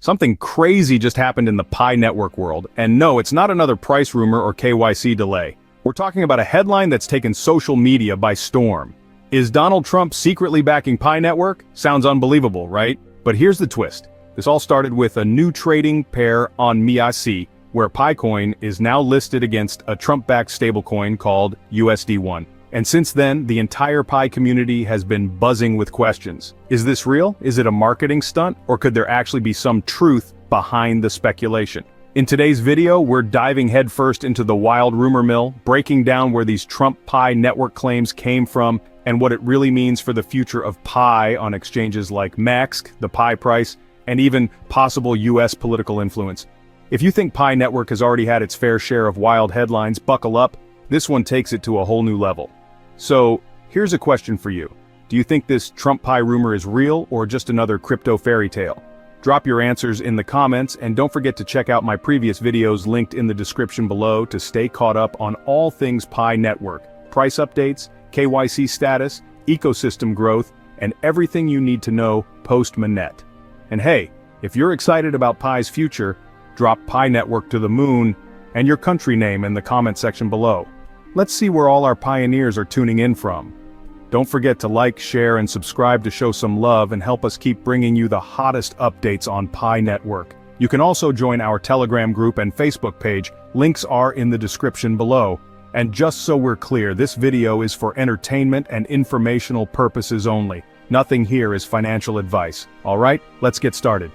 Something crazy just happened in the Pi network world, and no, it's not another price rumor or KYC delay. We're talking about a headline that's taken social media by storm. Is Donald Trump secretly backing Pi network? Sounds unbelievable, right? But here's the twist. This all started with a new trading pair on Mexc, where Pi coin is now listed against a Trump-backed stablecoin called USD1. And since then, the entire Pi community has been buzzing with questions. Is this real? Is it a marketing stunt? Or could there actually be some truth behind the speculation? In today's video, we're diving headfirst into the wild rumor mill, breaking down where these Trump Pi network claims came from, and what it really means for the future of Pi on exchanges like Mexc, the Pi price, and even possible US political influence. If you think Pi network has already had its fair share of wild headlines, buckle up. This one takes it to a whole new level. So, here's a question for you. Do you think this Trump Pi rumor is real or just another crypto fairy tale? Drop your answers in the comments, and don't forget to check out my previous videos linked in the description below to stay caught up on all things Pi network, price updates, KYC status, ecosystem growth, and everything you need to know post-Mainnet. And hey, if you're excited about Pi's future, drop Pi network to the moon and your country name in the comment section below. Let's see where all our pioneers are tuning in from. Don't forget to like, share, and subscribe to show some love and help us keep bringing you the hottest updates on Pi network. You can also join our Telegram group and Facebook page. Links are in the description below. And just so we're clear, this video is for entertainment and informational purposes only. Nothing here is financial advice. Alright, let's get started.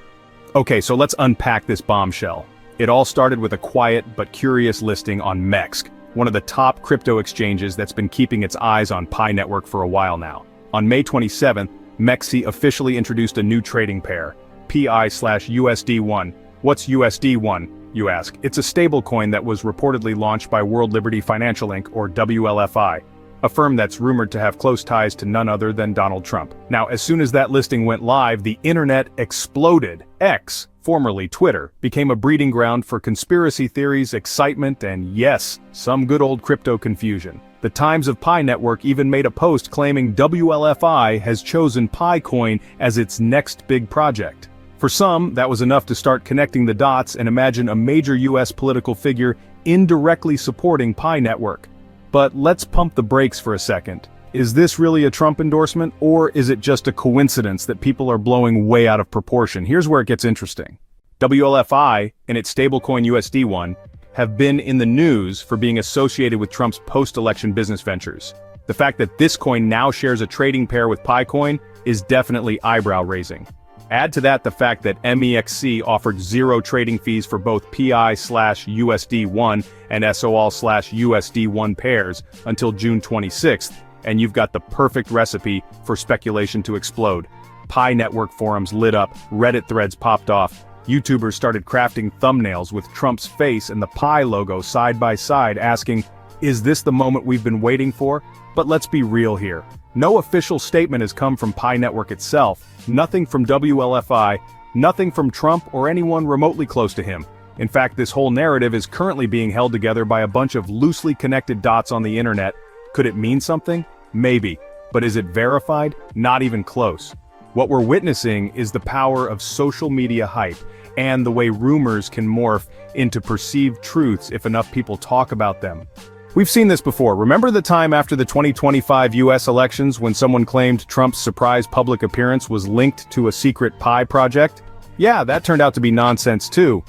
Okay, so let's unpack this bombshell. It all started with a quiet but curious listing on Mexc, one of the top crypto exchanges that's been keeping its eyes on Pi network for a while now. On May 27th, Mexc officially introduced a new trading pair, PI/USD1. What's USD1, you ask? It's a stablecoin that was reportedly launched by World Liberty Financial Inc., or WLFI, a firm that's rumored to have close ties to none other than Donald Trump. Now, as soon as that listing went live, the internet exploded. X, formerly Twitter, became a breeding ground for conspiracy theories, excitement, and yes, some good old crypto confusion. The Times of Pi Network even made a post claiming WLFI has chosen Pi coin as its next big project. For some, that was enough to start connecting the dots and imagine a major US political figure indirectly supporting Pi network. But let's pump the brakes for a second. Is this really a Trump endorsement, or is it just a coincidence that people are blowing way out of proportion? Here's where it gets interesting. WLFI and its stablecoin USD1 have been in the news for being associated with Trump's post-election business ventures. The fact that this coin now shares a trading pair with Pi coin is definitely eyebrow-raising. Add to that the fact that Mexc offered zero trading fees for both PI/USD1 and SOL/USD1 pairs until June 26th, and you've got the perfect recipe for speculation to explode. Pi network forums lit up, Reddit threads popped off, YouTubers started crafting thumbnails with Trump's face and the Pi logo side by side asking, is this the moment we've been waiting for? But let's be real here. No official statement has come from Pi network itself, nothing from WLFI, nothing from Trump or anyone remotely close to him. In fact, this whole narrative is currently being held together by a bunch of loosely connected dots on the internet. Could it mean something? Maybe. But is it verified? Not even close. What we're witnessing is the power of social media hype, and the way rumors can morph into perceived truths if enough people talk about them. We've seen this before. Remember the time after the 2025 US elections when someone claimed Trump's surprise public appearance was linked to a secret Pi project? Yeah, that turned out to be nonsense too.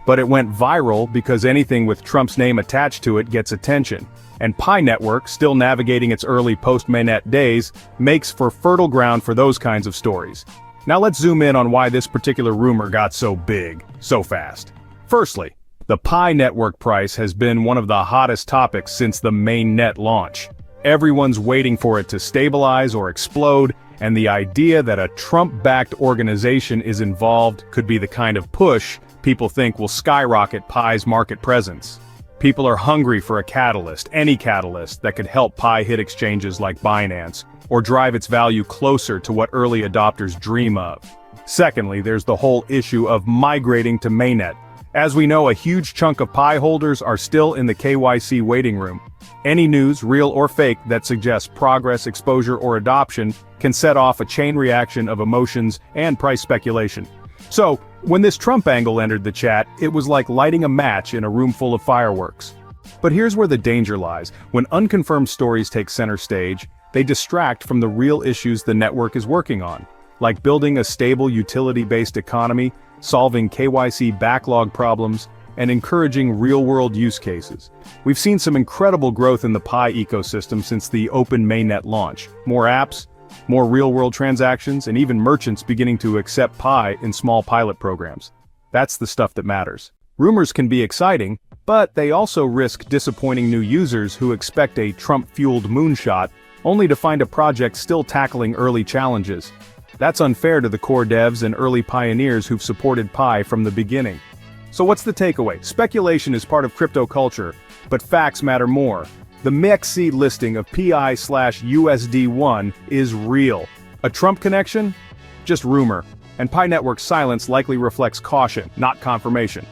But it went viral because anything with Trump's name attached to it gets attention. And Pi network, still navigating its early post-Mainnet days, makes for fertile ground for those kinds of stories. Now let's zoom in on why this particular rumor got so big, so fast. Firstly, the Pi network price has been one of the hottest topics since the mainnet launch. Everyone's waiting for it to stabilize or explode, and the idea that a Trump-backed organization is involved could be the kind of push people think will skyrocket Pi's market presence. People are hungry for a catalyst, any catalyst, that could help Pi hit exchanges like Binance, or drive its value closer to what early adopters dream of. Secondly, there's the whole issue of migrating to mainnet. As we know, a huge chunk of Pi holders are still in the KYC waiting room. Any news, real or fake, that suggests progress, exposure, or adoption can set off a chain reaction of emotions and price speculation. So, when this Trump angle entered the chat, it was like lighting a match in a room full of fireworks. But here's where the danger lies. When unconfirmed stories take center stage, they distract from the real issues the network is working on, like building a stable utility-based economy, solving KYC backlog problems, and encouraging real-world use cases. We've seen some incredible growth in the Pi ecosystem since the open mainnet launch. More apps, more real-world transactions, and even merchants beginning to accept Pi in small pilot programs. That's the stuff that matters. Rumors can be exciting, but they also risk disappointing new users who expect a Trump-fueled moonshot, only to find a project still tackling early challenges. That's unfair to the core devs and early pioneers who've supported Pi from the beginning. So what's the takeaway? Speculation is part of crypto culture, but facts matter more. The Mexc listing of PI/USD1 is real. A Trump connection? Just rumor. And Pi Network's silence likely reflects caution, not confirmation.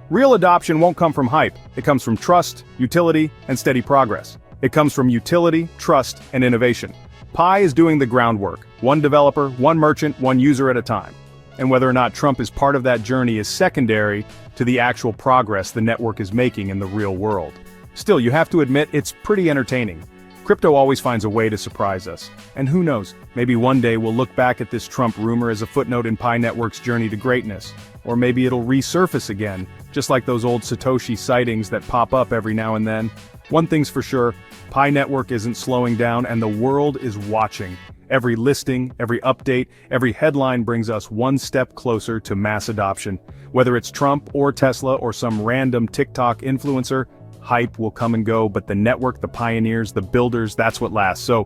Real adoption won't come from hype. It comes from trust, utility, and steady progress. It comes from utility, trust, and innovation. Pi is doing the groundwork. One developer, one merchant, one user at a time. And whether or not Trump is part of that journey is secondary to the actual progress the network is making in the real world. Still, you have to admit, it's pretty entertaining. Crypto always finds a way to surprise us. And who knows, maybe one day we'll look back at this Trump rumor as a footnote in Pi Network's journey to greatness. Or maybe it'll resurface again, just like those old Satoshi sightings that pop up every now and then. One thing's for sure, Pi Network isn't slowing down and the world is watching. Every listing, every update, every headline brings us one step closer to mass adoption. Whether it's Trump or Tesla or some random TikTok influencer, hype will come and go, but the network, the pioneers, the builders, that's what lasts. So,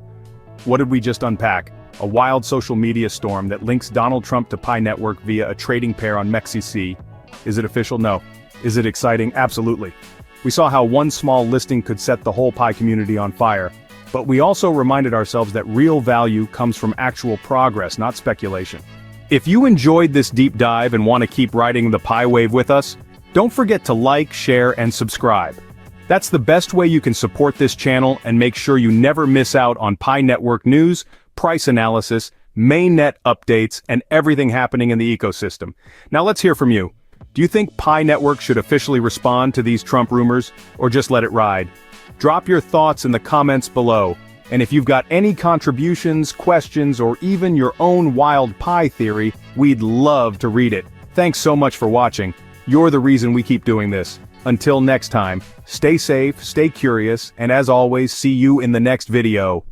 what did we just unpack? A wild social media storm that links Donald Trump to Pi Network via a trading pair on Mexc. Is it official? No. Is it exciting? Absolutely. We saw how one small listing could set the whole Pi community on fire. But we also reminded ourselves that real value comes from actual progress, not speculation. If you enjoyed this deep dive and want to keep riding the Pi wave with us, don't forget to like, share, and subscribe. That's the best way you can support this channel and make sure you never miss out on Pi Network news, price analysis, mainnet updates, and everything happening in the ecosystem. Now let's hear from you. Do you think Pi Network should officially respond to these Trump rumors, or just let it ride? Drop your thoughts in the comments below, and if you've got any contributions, questions, or even your own wild Pi theory, we'd love to read it. Thanks so much for watching. You're the reason we keep doing this. Until next time, stay safe, stay curious, and as always, see you in the next video.